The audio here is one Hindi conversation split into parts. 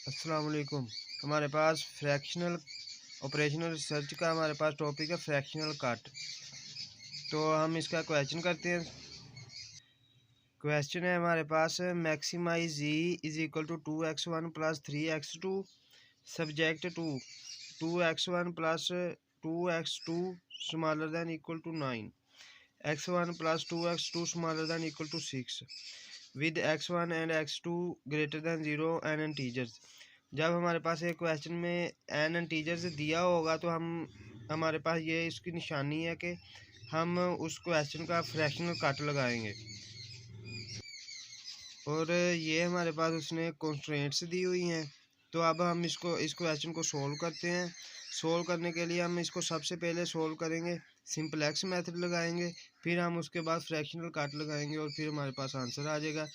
अस्सलाम वालेकुम। हमारे पास फ्रैक्शनल ऑपरेशनल रिसर्च का हमारे पास टॉपिक है फ्रैक्शनल कट। तो हम इसका क्वेश्चन करते हैं। क्वेश्चन है हमारे पास maximize Z is equal to 2x1 plus 3x2 subject to 2x1 plus 2x2 smaller than equal to 9, x1 plus 2x2 smaller than equal to 6 with x1 and x2 greater than 0 and integers. जब हमारे पास एक क्वेश्चन में एन इंटीजर्स दिया होगा तो हमारे पास ये इसकी निशानी है कि हम उस क्वेश्चन का फ्रैक्शनल कट लगाएंगे। और ये हमारे पास उसने कंस्ट्रेंट्स दी हुई हैं। तो अब हम इस क्वेश्चन को सोल्व करते हैं। सोल्व करने के लिए हम इसको सबसे पहले सोल्व करेंगे, सिंपलेक्स मेथड लगाएंगे, फिर हम उसके बाद फ्रैक्शनल कट लगाएंगे और फिर हमारे पास आंसर आ जाएगा।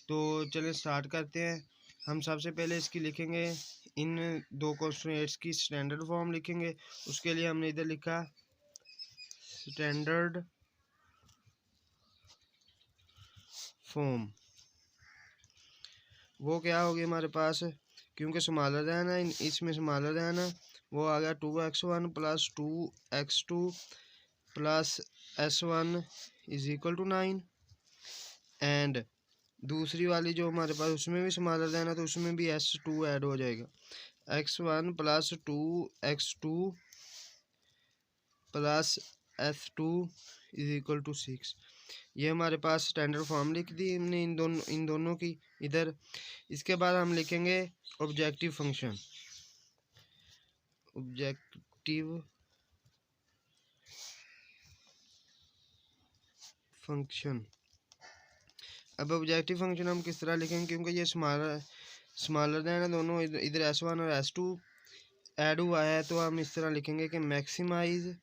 तो चलिए स्टार्ट करते हैं। हम सबसे पहले इसकी लिखेंगे, इन दो कंस्ट्रेंट्स की स्टैंडर्ड फॉर्म लिखेंगे। उसके लिए हमने इधर लिखा स्टैंडर्ड फॉर्म। वो क्या होगी हमारे पास, क्योंकि स्मॉलर दैन है, इसमें स्मॉलर दैन है, वो आ गया 2x1 plus 2x2 plus s1 is equal to 9। And दूसरी वाली जो हमारे पास उसमें भी स्मॉलर दैन है तो उसमें भी s2 ऐड हो जाएगा, x1 plus 2x2 plus s2 is equal to 6। ये हमारे पास स्टैंडर्ड फॉर्म लिख दी हमने इन दोनों की इधर। इसके बाद हम लिखेंगे ऑब्जेक्टिव फंक्शन। Objective function. अब ऑब्जेक्टिव फंक्शन हम किस तरह लिखेंगे, क्योंकि ये स्मॉलर दैन है दोनों, इधर s1 और s2 ऐड हुआ है, तो हम इस तरह लिखेंगे कि maximize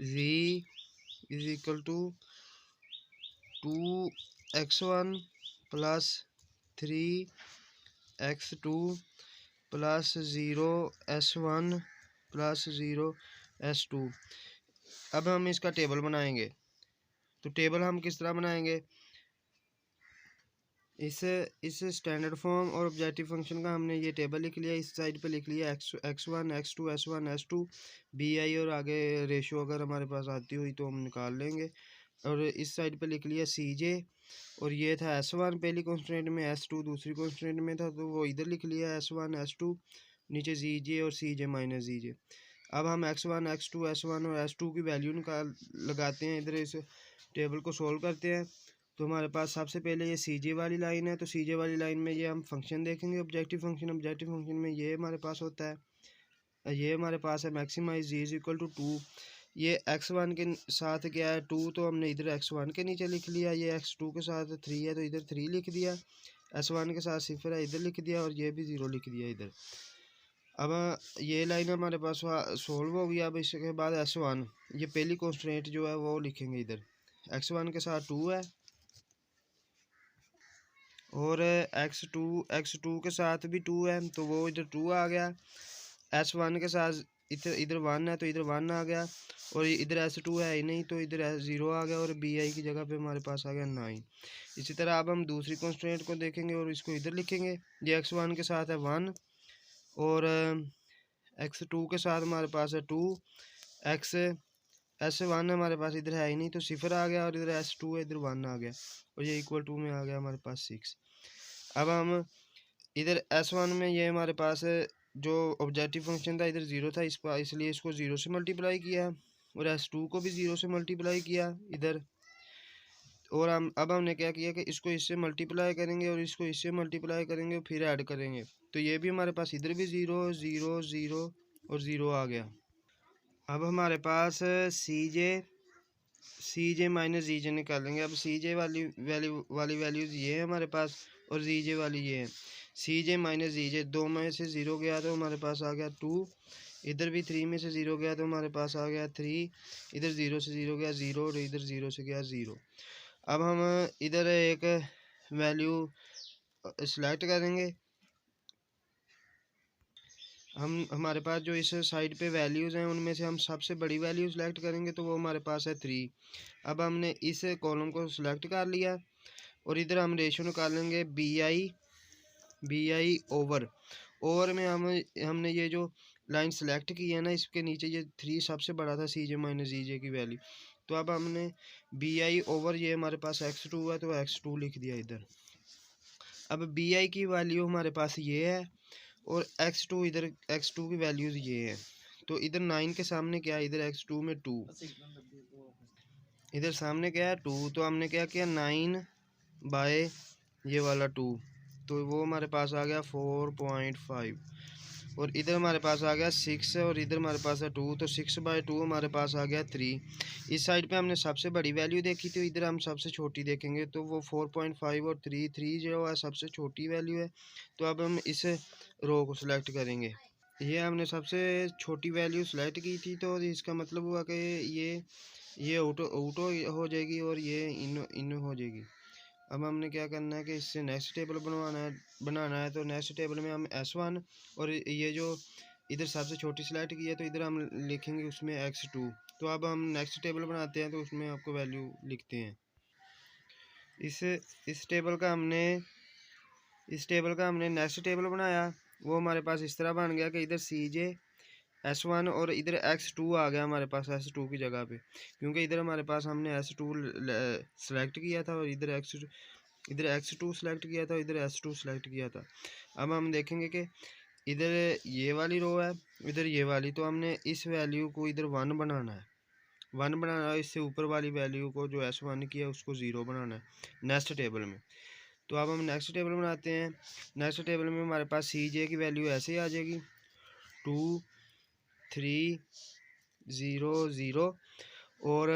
z is equal to 2x1 plus 3x2 plus 0 s1 plus 0 s2। अब हम इसका टेबल बनाएंगे। तो टेबल हम किस तरह बनाएंगे, इस स्टैंडर्ड फॉर्म और ऑब्जेक्टिव फंक्शन का हमने ये टेबल लिख लिया। इस साइड पे लिख लिया x1 x2 s1 s2 bi, और आगे रेशो अगर हमारे पास आती हुई तो हम निकाल लेंगे। और इस साइड पे लिख लिया cj, और ये था s1 पहली कॉन्स्टेंट में, s2 दूसरी कॉन्स्टेंट में था, तो वो इधर लिख लिया s1 s2, नीचे cj और cj माइनस cj। अब हम x1 x2 s1 और s2 की वैल्यू लगाते हैं इधर, इस टेबल को सोल्व करते हैं। तो हमारे पास सबसे पहले ये cj वाली लाइन है, तो cj वाली लाइन में ये हम फंक्शन देखेंगे ऑब्जेक्टिव फंक्शन। ऑब्जेक्टिव फंक्शन में ये हमारे पास होता है, ये हमारे पास है maximize Z is equal to 2। ये x1 के साथ क्या है 2, तो हमने इधर x1 के नीचे लिख लिया। ये x2 के साथ 3 है तो इधर 3 लिख दिया, s1 के साथ 0 है इधर लिख दिया, और ये भी 0 लिख दिया इधर। अब ये लाइन हमारे पास सोल्व हो गई। अब इसके बाद s1, ये पहली कॉन्स्टेंट जो है वो लिखेंगे इधर। x1 के साथ 2 है, और x2 के साथ भी 2 है, तो वो इधर 2 आ गया। s1 के साथ इधर 1 है तो इधर 1 आ गया, और इधर s2 है ही नहीं तो इधर 0 आ गया, और bi की जगह पे हमारे पास आ गया 9। इसी तरह अब हम दूसरी कॉन्स्टेंट को देखेंगे और इसको इधर लिखेंगे। ये x1 के साथ है 1, और x2 के साथ हमारे पास है 2, s1 हमारे पास इधर है ही नहीं तो 0 आ गया, और इधर s2 है इधर 1 आ गया, और ये इक्वल टू में आ गया हमारे पास 6। अब हम इधर s1 में ये हमारे पास जो ऑब्जेक्टिव फंक्शन था इधर 0 था, इसलिए इसको 0 से मल्टीप्लाई किया, और s2 को भी 0 से मल्टीप्लाई किया इधर। और अब हमने क्या किया कि इसको इससे मल्टीप्लाई करेंगे और इसको इससे मल्टीप्लाई करेंगे, फिर ऐड करेंगे, तो ये भी हमारे पास इधर भी 0 0 0 और 0 आ गया। अब हमारे पास सी जे माइनस जी जे निकालेंगे। अब सी जे वाली वैल्यूज़ ये है हमारे पास, और जी जे वाली ये है। सी जे माइनस जी जे, 2 में से 0 गया तो हमारे पास आ गया 2, इधर भी 3 में से 0 गया तो हमारे पास आ गया 3, इधर 0 से 0 गया 0, और इधर 0 से गया 0। अब हम इधर एक वैल्यू सेलेक्ट करेंगे। हमारे पास जो इस साइड पे वैल्यूज़ हैं उनमें से हम सबसे बड़ी वैल्यू सेलेक्ट करेंगे, तो वो हमारे पास है 3। अब हमने इस कॉलम को सिलेक्ट कर लिया, और इधर हम रेशो निकालेंगे bi ओवर में हमने ये जो लाइन सेलेक्ट की है ना, इसके नीचे ये 3 सबसे बड़ा था सी जे माइनस जी जे की वैल्यू। तो अब हमने बी आई ओवर ये हमारे पास x2 है तो x2 लिख दिया इधर। अब बी आई की वैल्यू हमारे पास ये है और x2 इधर x2 की वैल्यूज़ ये है। तो इधर 9 के सामने क्या है, इधर x2 में 2, इधर सामने क्या है 2, तो हमने क्या किया 9 बाय ये वाला 2, तो वो हमारे पास आ गया 4.5 और इधर हमारे पास आ गया 6 और इधर हमारे पास है 2, तो 6/2 हमारे पास आ गया 3। इस साइड पे हमने सबसे बड़ी वैल्यू देखी थी, इधर हम सबसे छोटी देखेंगे तो वो 4.5 और 3 जो है सबसे छोटी वैल्यू है। तो अब हम इस रो को सिलेक्ट करेंगे। ये हमने सबसे छोटी वैल्यू सेलेक्ट की थी, तो इसका मतलब हुआ कि ये आउट हो जाएगी और ये इन हो जाएगी। अब हमने क्या करना है कि इससे नेक्स्ट टेबल बनाना है। तो नेक्स्ट टेबल में हम S1 और ये जो इधर सबसे छोटी सेलेक्ट की है तो इधर हम लिखेंगे उसमें x2। तो अब हम नेक्स्ट टेबल बनाते हैं तो उसमें आपको वैल्यू लिखते हैं। इस टेबल का हमने नेक्स्ट टेबल बनाया, वो हमारे पास इस तरह बन गया कि इधर CJ S1 और इधर x2 आ गया हमारे पास S2 की जगह पे, क्योंकि इधर हमारे पास हमने S2 सेलेक्ट किया था और इधर x2 सेलेक्ट किया था, इधर S2 सेलेक्ट किया था। अब हम देखेंगे कि इधर ये वाली रो है, इधर ये वाली, तो हमने इस वैल्यू को इधर 1 बनाना है, इससे ऊपर वाली वैल्यू को जो S1 की है उसको 0 बनाना है नेक्स्ट टेबल में। तो अब हम नेक्स्ट टेबल बनाते हैं। नेक्स्ट टेबल में हमारे पास CJ की वैल्यू ऐसे ही आ जाएगी 2 3 0 0 और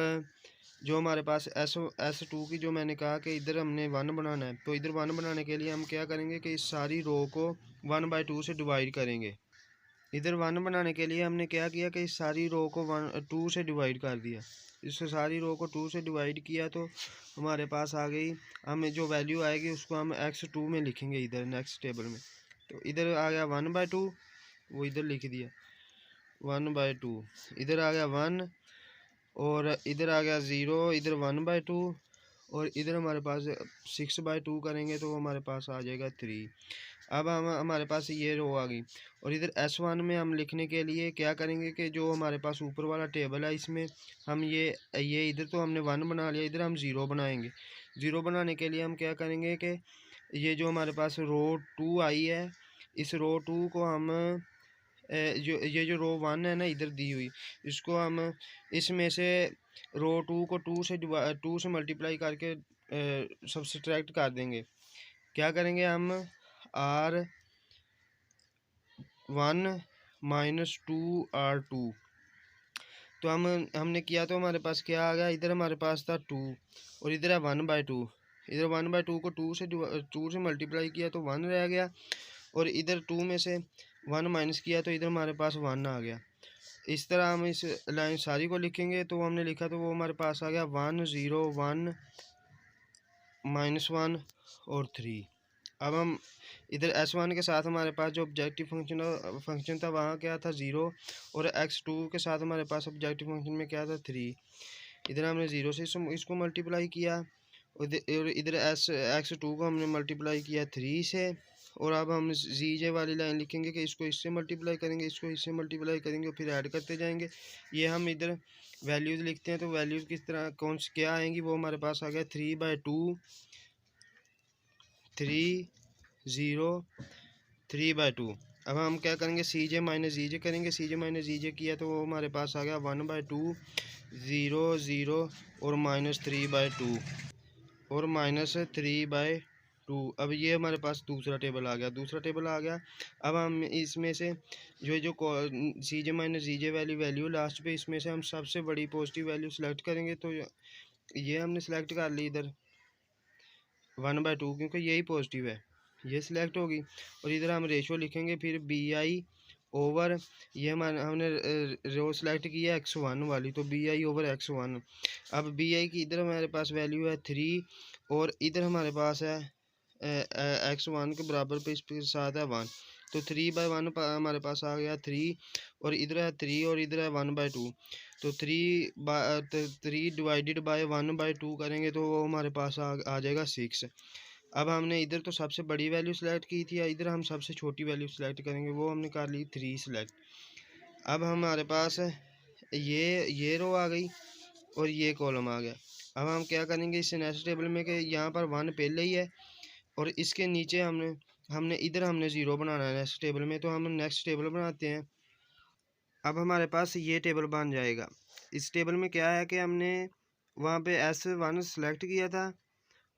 जो हमारे पास S2 की जो मैंने कहा कि इधर हमने 1 बनाना है, तो इधर 1 बनाने के लिए हम क्या करेंगे कि इस सारी रो को 1/2 से डिवाइड करेंगे। इधर 1 बनाने के लिए हमने क्या किया कि इस सारी रो को 2 से डिवाइड कर दिया। इस सारी रो को 2 से डिवाइड किया तो हमारे पास आ गई, हमें जो वैल्यू आएगी उसको हम x2 में लिखेंगे इधर नेक्स्ट टेबल में। तो इधर आ गया 1/2, वो इधर लिख दिया 1/2, इधर आ गया 1 और इधर आ गया 0, इधर 1/2 और इधर हमारे पास 6/2 करेंगे तो हमारे पास आ जाएगा 3। अब हमारे पास ये रो आ गई और इधर S1 में हम लिखने के लिए क्या करेंगे कि जो हमारे पास ऊपर वाला टेबल है इसमें हम ये इधर तो हमने 1 बना लिया, इधर हम 0 बनाएंगे। 0 बनाने के लिए हम क्या करेंगे कि ये जो हमारे पास रो 2 आई है, इस रो 2 को हम ये जो रो 1 है ना इधर दी हुई, इसको हम इसमें से रो 2 को 2 से मल्टीप्लाई करके सब्सट्रैक्ट कर देंगे। क्या करेंगे हम R1 - 2R2, तो हमने किया तो हमारे पास क्या आ गया, इधर हमारे पास था 2 और इधर है 1/2। इधर 1/2 को 2 से मल्टीप्लाई किया तो 1 रह गया और इधर 2 में से 1 माइनस किया तो इधर हमारे पास 1 आ गया। इस तरह हम इस लाइन सारी को लिखेंगे तो हमने लिखा तो वो हमारे पास आ गया 1 0 1 -1 और 3। अब हम इधर S1 के साथ हमारे पास जो ऑब्जेक्टिव फंक्शन था वहाँ क्या था 0 और x2 के साथ हमारे पास ऑब्जेक्टिव फंक्शन में क्या था 3। इधर हमने 0 से इसको मल्टीप्लाई किया और इधर x2 को हमने मल्टीप्लाई किया 3 से। और अब हम ZJ वाली लाइन लिखेंगे कि इसको इससे मल्टीप्लाई करेंगे, इसको इससे मल्टीप्लाई करेंगे और फिर ऐड करते जाएंगे। ये हम इधर वैल्यूज़ लिखते हैं तो वैल्यूज़ किस तरह क्या आएंगी, वो हमारे पास आ गया 3/2 3 0 3/2। अब हम क्या करेंगे CJ - ZJ करेंगे, CJ - ZJ किया तो वो हमारे पास आ गया 1/2 0 0 और -3/2 और -3/2। अब ये हमारे पास दूसरा टेबल आ गया। अब हम इसमें से जो CJ - ZJ वाली वैल्यू लास्ट पे, इसमें से हम सबसे बड़ी पॉजिटिव वैल्यू सेलेक्ट करेंगे। तो ये हमने सेलेक्ट कर ली इधर 1/2, क्योंकि यही पॉजिटिव है, ये सिलेक्ट होगी। और इधर हम रेशो लिखेंगे फिर BI ओवर ये हमने रो सेलेक्ट किया x1 वाली, तो BI ओवर x1। अब BI की इधर हमारे पास वैल्यू है 3 और इधर हमारे पास है x1 के बराबर पे इसके साथ है 1, तो 3/1 हमारे पास आ गया 3 और इधर है 3 और इधर है 1/2। तो 3 डिवाइडेड बाय 1/2 करेंगे तो वो हमारे पास आ जाएगा 6। अब हमने इधर तो सबसे बड़ी वैल्यू सेलेक्ट की थी, इधर हम सबसे छोटी वैल्यू सेलेक्ट करेंगे, वो हमने कर ली 3 सेलेक्ट। अब हमारे पास ये रो आ गई और ये कॉलम आ गया। अब हम क्या करेंगे इस नेक्स्ट टेबल में कि यहाँ पर 1 पहले ही है और इसके नीचे हमने इधर हमने 0 बनाना है नेक्स्ट टेबल में, तो हम नेक्स्ट टेबल बनाते हैं। अब हमारे पास ये टेबल बन जाएगा। इस टेबल में क्या है कि हमने वहाँ पे S1 सेलेक्ट किया था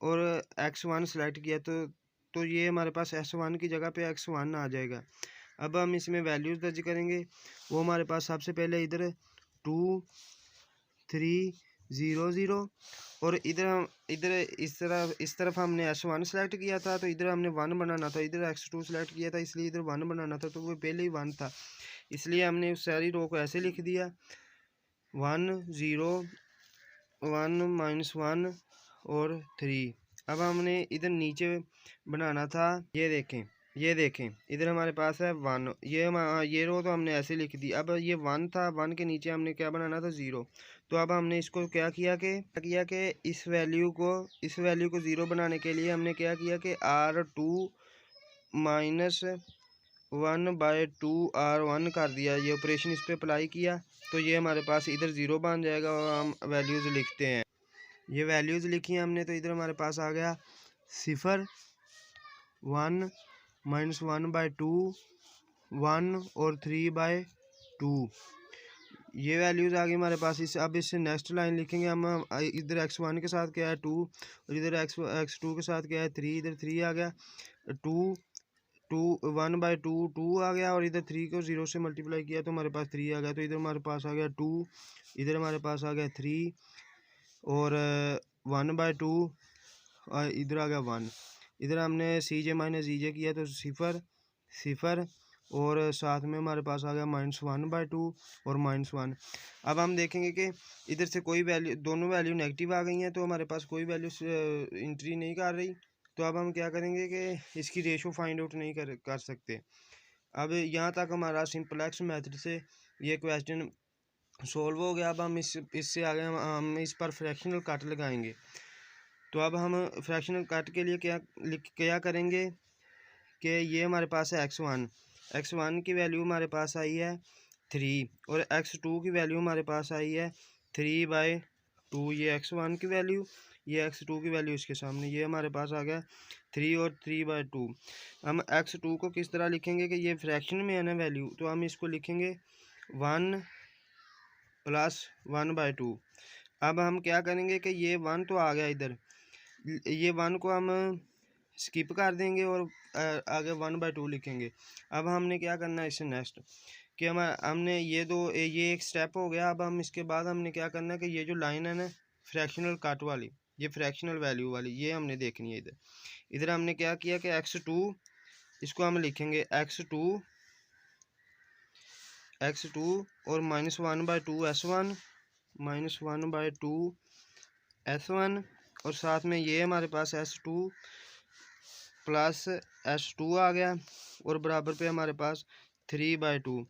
और X1 सेलेक्ट किया, तो ये हमारे पास S1 की जगह पे X1 आ जाएगा। अब हम इसमें वैल्यूज़ दर्ज करेंगे। वो हमारे पास सबसे पहले इधर 2 3 0 0 और इधर इस तरफ हमने S1 सेलेक्ट किया था, तो इधर हमने 1 बनाना था। इधर X2 सेलेक्ट किया था, इसलिए इधर 1 बनाना था, तो वो पहले ही 1 था, इसलिए हमने उस सारी रो को ऐसे लिख दिया 1 0 1 -1 और 3। अब हमने इधर नीचे बनाना था, ये देखें इधर हमारे पास है 1, ये रो तो हमने ऐसे लिख दी। अब ये 1 था, 1 के नीचे हमने क्या बनाना था 0। तो अब हमने इसको क्या किया कि इस वैल्यू को 0 बनाने के लिए हमने क्या किया कि R2 -1/2 R1 कर दिया। ये ऑपरेशन इस पे अप्लाई किया, तो ये हमारे पास इधर 0 बन जाएगा और हम वैल्यूज़ लिखते हैं। ये वैल्यूज़ लिखी हमने, तो इधर हमारे पास आ गया 0 1 -1/2 1 और 3/2। ये वैल्यूज़ आ गई हमारे पास। अब इससे नेक्स्ट लाइन लिखेंगे हम। इधर x1 के साथ क्या है 2 और इधर x2 के साथ क्या है 3। इधर 3 आ गया, 1/2 2 आ गया और इधर 3 को 0 से मल्टीप्लाई किया तो हमारे पास 3 आ गया। तो इधर हमारे पास आ गया 2, इधर हमारे पास आ गया 3 और 1/2 और इधर आ गया 1। इधर हमने CJ माइनस EJ किया तो 0 0 और साथ में हमारे पास आ गया -1/2 और -1। अब हम देखेंगे कि इधर से कोई वैल्यू, दोनों वैल्यू नेगेटिव आ गई हैं, तो हमारे पास कोई वैल्यू एंट्री नहीं कर रही। तो अब हम क्या करेंगे कि इसकी रेशो फाइंड आउट नहीं कर सकते। अब यहाँ तक हमारा सिंपलेक्स मेथड से ये क्वेश्चन सोल्व हो गया। अब हम इससे आगे हम इस पर फ्रैक्शनल कट लगाएंगे। तो अब हम फ्रैक्शनल कट के लिए क्या करेंगे कि ये हमारे पास है x1 की वैल्यू हमारे पास आई है 3 और x2 की वैल्यू हमारे पास आई है 3/2। ये x1 की वैल्यू, ये x2 की वैल्यू इसके सामने, ये हमारे पास आ गया 3 और 3/2। हम x2 को किस तरह लिखेंगे कि ये फ्रैक्शन में है ना वैल्यू, तो हम इसको लिखेंगे 1 + 1/2। अब हम क्या करेंगे कि ये 1 तो आ गया इधर, ये 1 को हम स्किप कर देंगे और आगे 1/2 लिखेंगे। अब हमने क्या करना है इससे नेक्स्ट कि हमने ये एक स्टेप हो गया। अब हम इसके बाद हमने क्या करना है कि ये जो लाइन है ना फ्रैक्शनल कट वाली, ये फ्रैक्शनल वैल्यू वाली, ये हमने देखनी है। इधर हमने क्या किया कि x2 इसको हम लिखेंगे x2 और -1/2 s1 -1/2 s1 और साथ में ये हमारे पास s2 प्लस s2 आ गया और बराबर पे हमारे पास 3/2।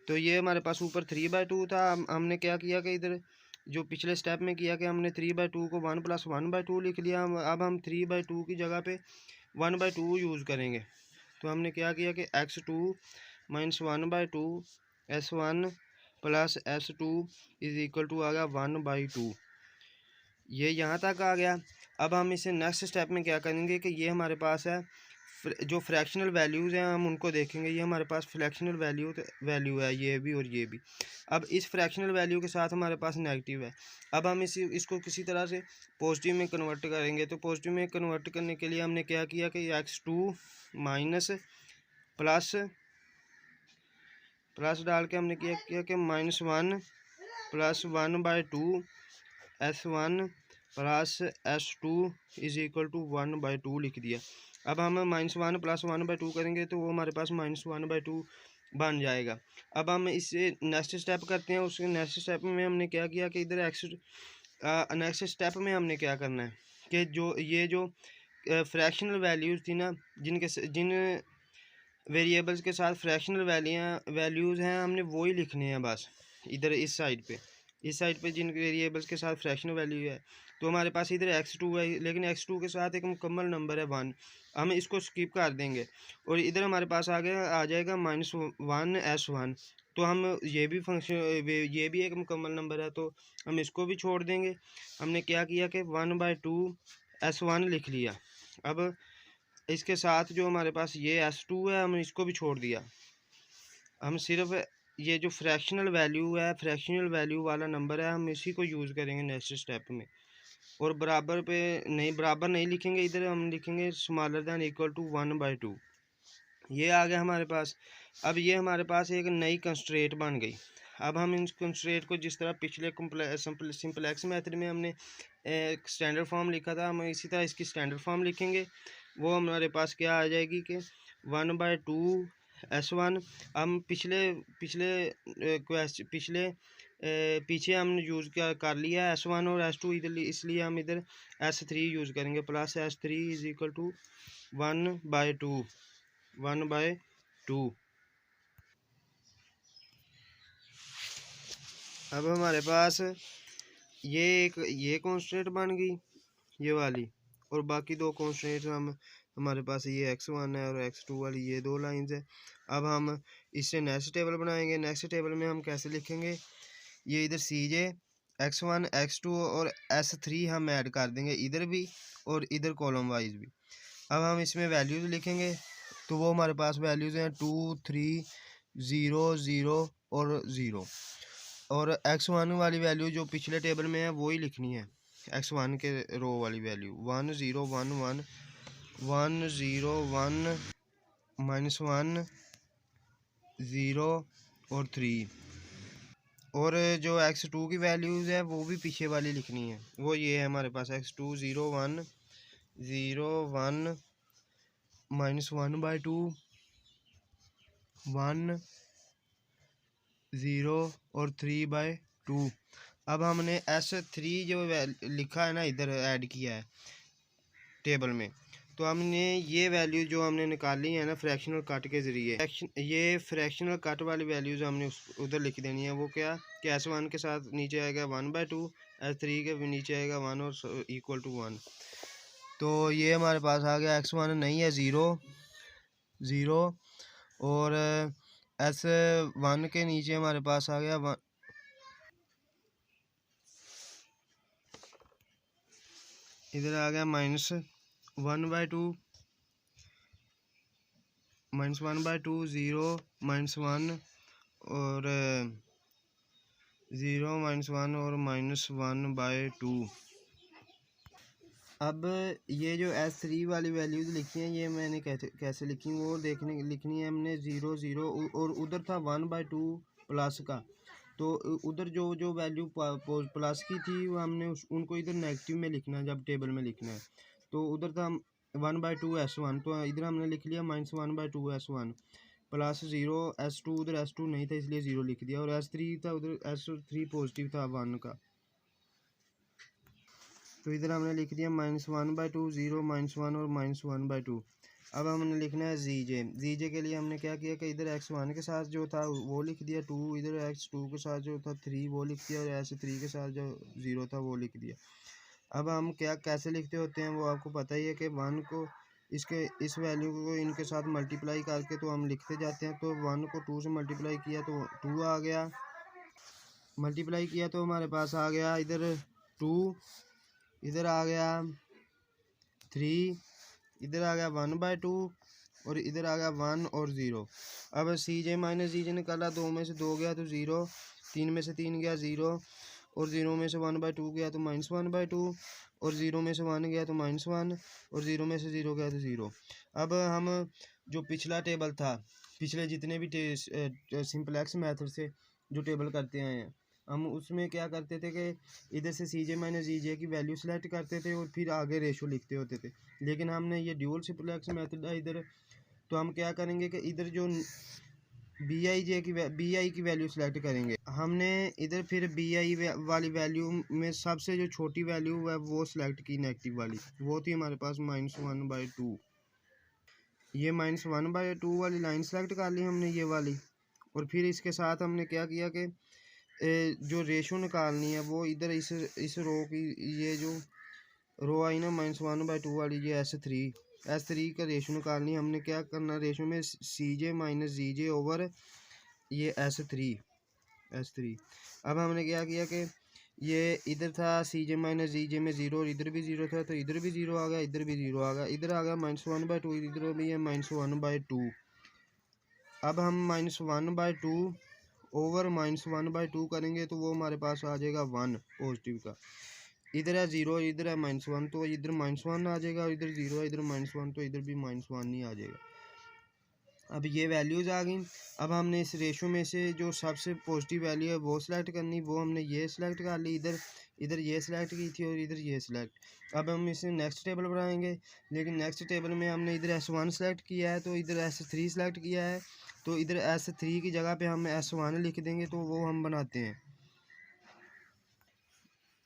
तो ये हमारे पास ऊपर 3/2 था। हमने क्या किया कि इधर जो पिछले स्टेप में किया कि हमने 3/2 को 1 + 1/2 लिख लिया। अब हम 3/2 की जगह पे 1/2 यूज़ करेंगे। तो हमने क्या किया कि x2 -1/2 s1 प्लस s2 = आ गया 1/2। ये यहाँ तक आ गया। अब हम इसे नेक्स्ट स्टेप में क्या करेंगे कि ये हमारे पास है जो फ्रैक्शनल वैल्यूज़ हैं हम उनको देखेंगे। ये हमारे पास फ्रैक्शनल वैल्यू है, ये भी और ये भी। अब इस फ्रैक्शनल वैल्यू के साथ हमारे पास नेगेटिव है। अब हम इसको किसी तरह से पॉजिटिव में कन्वर्ट करेंगे। तो पॉजिटिव में कन्वर्ट करने के लिए हमने क्या किया कि x2 माइनस प्लस डाल के हमने क्या किया कि -1 + 1/2 s1 प्लस s2 = 1/2 लिख दिया। अब हम -1 + 1/2 करेंगे तो वो हमारे पास -1/2 बन जाएगा। अब हम इससे नेक्स्ट स्टेप करते हैं। उसके नेक्स्ट स्टेप में हमने क्या किया कि इधर नेक्स्ट स्टेप में हमने क्या करना है कि जो फ्रैक्शनल वैल्यूज़ थी ना, जिन वेरिएबल्स के साथ फ्रैक्शनल वैल्यूज़ हैं, हमने वही लिखने हैं बस। इधर इस साइड पे जिन वेरिएबल्स के साथ फ्रैक्शनल वैल्यू है तो हमारे पास इधर x2 है, लेकिन x2 के साथ एक मुकम्मल नंबर है 1, हम इसको स्किप कर देंगे और इधर हमारे पास आ जाएगा -1 S1। तो हम ये भी फंक्शन, ये भी एक मुकम्मल नंबर है, तो हम इसको भी छोड़ देंगे। हमने क्या किया कि 1/2 S1 लिख लिया। अब इसके साथ जो हमारे पास ये S2 है, हम इसको भी छोड़ दिया। हम सिर्फ ये जो फ्रैक्शनल वैल्यू है, फ्रैक्शनल वैल्यू वाला नंबर है, हम इसी को यूज़ करेंगे नेक्स्ट स्टेप में। और बराबर पे नहीं, बराबर नहीं लिखेंगे, इधर हम लिखेंगे स्मॉलर दैन इक्वल टू 1/2। ये आ गया हमारे पास। अब ये हमारे पास एक नई कंस्ट्रेंट बन गई। अब हम इन कंस्ट्रेंट को जिस तरह पिछले सिंपलेक्स मेथड में हमने एक स्टैंडर्ड फॉर्म लिखा था, हम इसी तरह इसकी स्टैंडर्ड फॉर्म लिखेंगे। वो हमारे पास क्या आ जाएगी कि 1/2 S1। हम पीछे हमने यूज़ कर लिया S1 और S2, इधर इसलिए हम इधर S3 यूज़ करेंगे, plus S3 is equal to 1/2। अब हमारे पास ये कॉन्स्टेंट बन गई, ये वाली, और बाकी दो कॉन्स्टेंट हमारे पास ये x1 है और x2 वाली ये दो लाइंस है। अब हम इससे नेक्स्ट टेबल बनाएंगे। नेक्स्ट टेबल में हम कैसे लिखेंगे, ये इधर CJ x1 x2 और S3 हम ऐड कर देंगे इधर भी और इधर कॉलम वाइज भी। अब हम इसमें वैल्यूज़ लिखेंगे, तो वो हमारे पास वैल्यूज़ हैं 2 3 0 0 और 0। और x1 वाली वैल्यू जो पिछले टेबल में है वो ही लिखनी है, x1 के रो वाली वैल्यू 1 0 1 1 1 0 1 -1 0 और 3। और जो x2 की वैल्यूज़ है वो भी पीछे वाली लिखनी है, वो ये है हमारे पास x2 0 1 0 1 -1/2 1 0 और 3/2। अब हमने S3 जो लिखा है ना, इधर ऐड किया है टेबल में, तो हमने ये वैल्यू जो हमने निकाली है ना फ्रैक्शनल कट के ज़रिए, ये फ्रैक्शनल कट वाली वैल्यूज़ हमने उधर लिख देनी है। वो क्या कि S1 के साथ नीचे आएगा 1/2, S3 के भी नीचे आएगा 1 और इक्वल टू 1। तो ये हमारे पास आ गया x1 नहीं है 0 0, और S1 के नीचे हमारे पास आ गया 1, इधर आ गया -1/2 -1/2 0 -1 और 0 -1 और -1/2। अब ये जो S3 वाली वैल्यूज़ लिखी हैं, ये मैंने कैसे लिखी वो लिखनी है हमने 0 0, और उधर था 1/2 प्लस का, तो उधर जो वैल्यू प्लस की थी वो हमने उनको इधर नेगेटिव में लिखना है जब टेबल में लिखना है। तो उधर था 1/2 S1, तो इधर हमने लिख लिया -1/2 S1 प्लस 0 S2, उधर S2 नहीं था इसलिए 0 लिख दिया, और S3 था, उधर S3 पॉजिटिव था 1 का, तो इधर हमने लिख दिया -1/2 0 -1 और -1/2। अब हमने लिखना है जीजे के लिए हमने क्या किया कि इधर x1 के साथ जो था वो लिख दिया 2, इधर x2 के साथ जो था 3 वो लिख दिया, और S3 के साथ जो 0 था वो लिख दिया। अब हम कैसे लिखते होते हैं वो आपको पता ही है कि 1 को इस वैल्यू को इनके साथ मल्टीप्लाई करके तो हम लिखते जाते हैं। तो 1 को 2 से मल्टीप्लाई किया तो 2 आ गया, मल्टीप्लाई किया तो हमारे पास आ गया इधर 2, इधर आ गया 3, इधर आ गया 1/2 और इधर आ गया 1 और 0। अब CJ माइनस जीजे निकाला, 2 में से 2 गया तो 0, 3 में से 3 गया 0, और 0 में से 1/2 गया तो -1/2, और 0 में से 1 गया तो -1, और 0 में से 0 गया तो 0। अब हम जो पिछला टेबल था, पिछले जितने भी सिंपलेक्स मेथड से जो टेबल करते आए हैं, हम उसमें क्या करते थे कि इधर से CJ माइनस जीजे की वैल्यू सेलेक्ट करते थे और फिर आगे रेशो लिखते होते थे। लेकिन हमने ये ड्यूल सिंपलेक्स मेथड है इधर, तो हम क्या करेंगे कि इधर जो BI की वैल्यू सेलेक्ट करेंगे। हमने इधर फिर BI वाली वैल्यू में सबसे जो छोटी वैल्यू है वो सिलेक्ट की, नेगेटिव वाली, वो थी हमारे पास -1/2। ये -1/2 वाली लाइन सेलेक्ट कर ली हमने, ये वाली, और फिर इसके साथ हमने क्या किया कि जो रेशो निकालनी है वो इधर इस रो की, ये जो रो आई ना -1/2 वाली, ये S3 का रेशो निकालनी है। हमने क्या करना, रेशो में CJ माइनस ZJ ओवर ये S3। अब हमने क्या किया कि ये इधर था CJ माइनस ZJ में 0 और इधर भी 0 था, तो इधर भी 0 आ गया, इधर भी 0 आ गया, इधर आ गया -1/2, इधर भी है -1/2। अब हम -1/2 ओवर -1/2 करेंगे तो वो हमारे पास आ जाएगा 1 पॉजिटिव का। इधर है 0, इधर है -1, तो इधर -1 आ जाएगा, और इधर 0 है, इधर -1, तो इधर भी -1 ही आ जाएगा। अब ये वैल्यूज़ आ गई। अब हमने इस रेशो में से जो सबसे पॉजिटिव वैल्यू है वो सिलेक्ट करनी, वो हमने ये सिलेक्ट कर ली, इधर ये सिलेक्ट की थी और इधर ये सिलेक्ट। अब हम इसे नेक्स्ट टेबल बनाएंगे, लेकिन नेक्स्ट टेबल में हमने इधर S1 सेलेक्ट किया है, तो इधर S3 सेलेक्ट किया है, तो इधर S3 की जगह पे हम S1 लिख देंगे, तो वो हम बनाते हैं।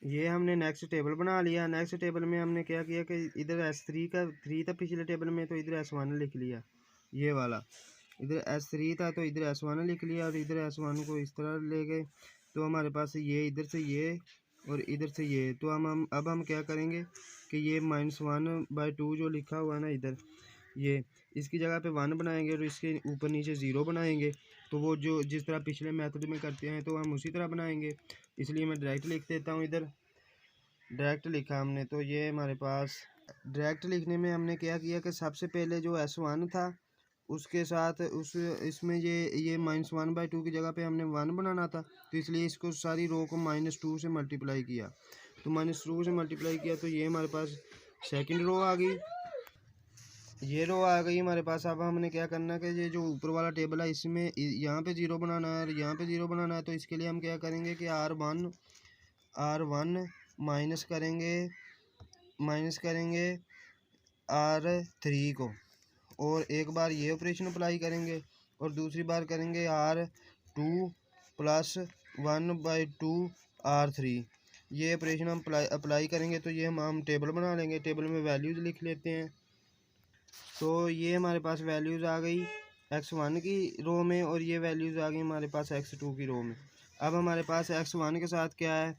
ये हमने नेक्स्ट टेबल बना लिया। नेक्स्ट टेबल में हमने क्या किया कि इधर S3 का 3 था पिछले टेबल में, तो इधर S1 लिख लिया, ये वाला। इधर S3 था तो इधर S1 लिख लिया, और इधर S1 को इस तरह ले गए, तो हमारे पास ये इधर से ये और इधर से ये। तो अब हम क्या करेंगे कि ये -1/2 जो लिखा हुआ है ना इधर, ये इसकी जगह पे 1 बनाएंगे और इसके ऊपर नीचे 0 बनाएंगे। तो वो जो जिस तरह पिछले मेथड में करते हैं तो हम उसी तरह बनाएंगे, इसलिए मैं डायरेक्ट लिख देता हूँ। इधर डायरेक्ट लिखा हमने, तो ये हमारे पास डायरेक्ट लिखने में हमने क्या किया कि सबसे पहले जो S1 था उसके साथ इसमें ये -1/2 की जगह पे हमने 1 बनाना था, तो इसलिए इसको सारी रो को -2 से मल्टीप्लाई किया, तो -2 से मल्टीप्लाई किया, तो ये हमारे पास सेकंड रो आ गई, ये रो आ गई हमारे पास। अब हमने क्या करना है कि ये जो ऊपर वाला टेबल है इसमें यहाँ पे 0 बनाना है और यहाँ पे 0 बनाना है, तो इसके लिए हम क्या करेंगे कि R1 माइनस करेंगे R3 को, और एक बार ये ऑपरेशन अप्लाई करेंगे और दूसरी बार करेंगे R2 प्लस 1/2 R3। ये ऑपरेशन हम अप्लाई करेंगे, तो ये हम टेबल बना लेंगे। टेबल में वैल्यूज़ लिख लेते हैं, तो ये हमारे पास वैल्यूज़ आ गई X1 की रो में, और ये वैल्यूज़ आ गई हमारे पास X2 की रो में। अब हमारे पास X1 के साथ क्या है,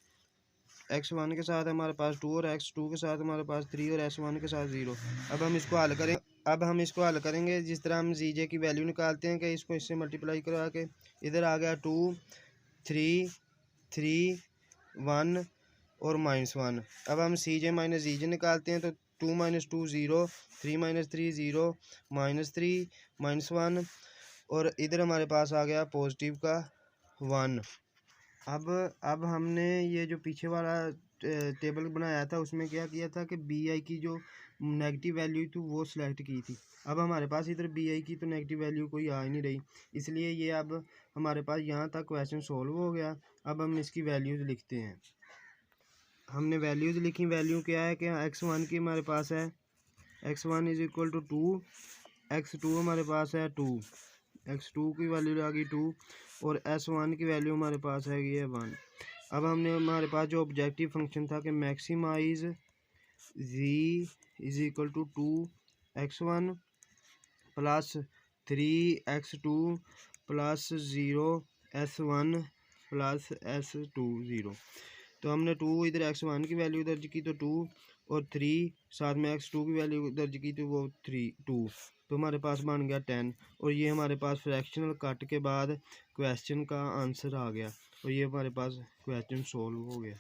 X1 के साथ हमारे पास 2 और X2 के साथ हमारे पास 3 और S1 के साथ 0। अब हम इसको हल करेंगे जिस तरह हम ZJ की वैल्यू निकालते हैं कि इसको इससे मल्टीप्लाई करा के इधर आ गया 2 3 3 1 और -1। अब हम CJ माइनस ZJ निकालते हैं, तो 2 - 2 0, 3 - 3 0, -3 -1, और इधर हमारे पास आ गया पॉजिटिव का 1। अब हमने ये जो पीछे वाला टेबल बनाया था उसमें क्या किया था कि BI की जो नेगेटिव वैल्यू थी वो सिलेक्ट की थी। अब हमारे पास इधर BI की तो नेगेटिव वैल्यू कोई आ ही नहीं रही, इसलिए ये अब हमारे पास यहाँ तक क्वेश्चन सॉल्व हो गया। अब हम इसकी वैल्यूज़ लिखते हैं। हमने वैल्यूज़ लिखी, वैल्यू क्या है कि X1 की हमारे पास है X1 = 2, X2 हमारे पास है 2, X2 की वैल्यू आ गई 2, और S1 की वैल्यू हमारे पास है ये 1। अब हमारे पास जो ऑब्जेक्टिव फंक्शन था कि maximize Z = 2x1 plus 3x2 plus 0 S1 plus S2 0। तो हमने 2 इधर X1 की वैल्यू दर्ज की तो 2, और 3 साथ में X2 की वैल्यू दर्ज की तो वो 2, तो हमारे पास बन गया 10। और ये हमारे पास फ्रैक्शनल कट के बाद क्वेश्चन का आंसर आ गया, और ये हमारे पास क्वेश्चन सॉल्व हो गया।